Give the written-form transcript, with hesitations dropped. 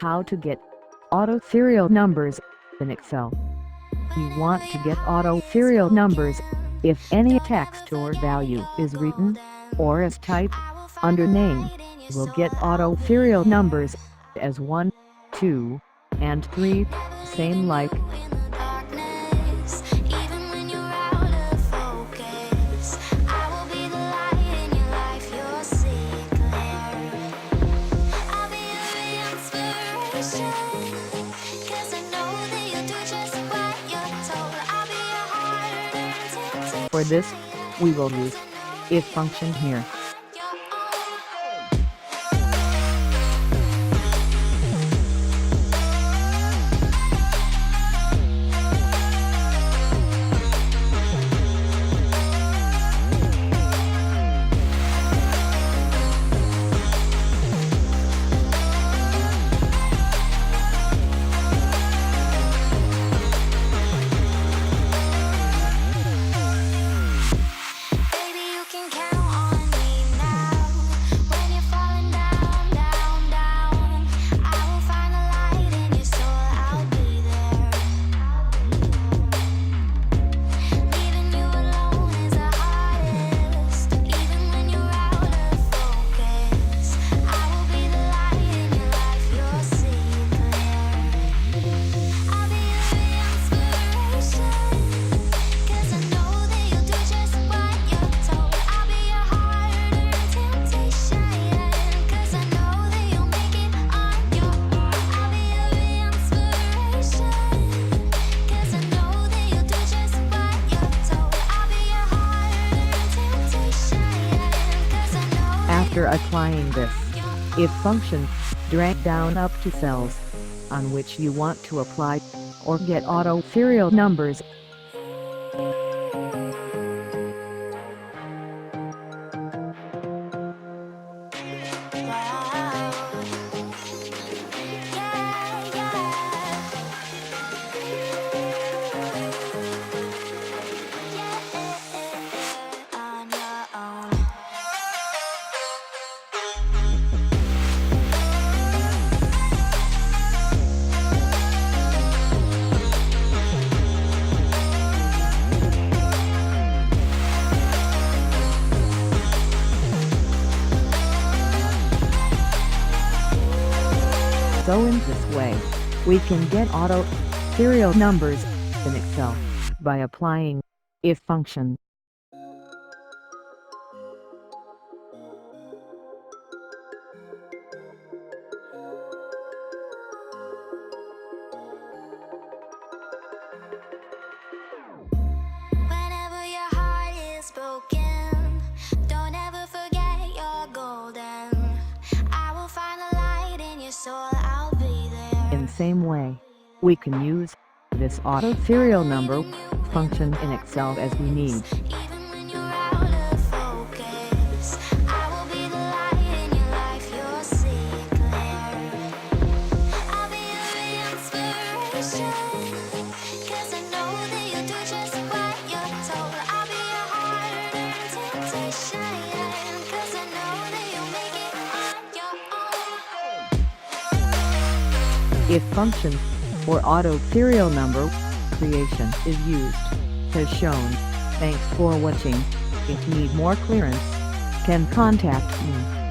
How to get auto serial numbers in Excel. You want to get auto serial numbers if any text or value is written or is typed under name. Will get auto serial numbers as 1, 2, and 3, same like. For this, we will use if function here. After applying this if function, drag down up to cells on which you want to apply or get auto serial numbers. So in this way, we can get auto serial numbers in Excel by applying if function. Whenever your heart is broken, don't ever forget you're golden. I will find the light in your soul. In the same way, we can use this auto serial number function in Excel as we need. If function for auto serial number creation is used, as shown. Thanks for watching. If need more clearance, can contact me.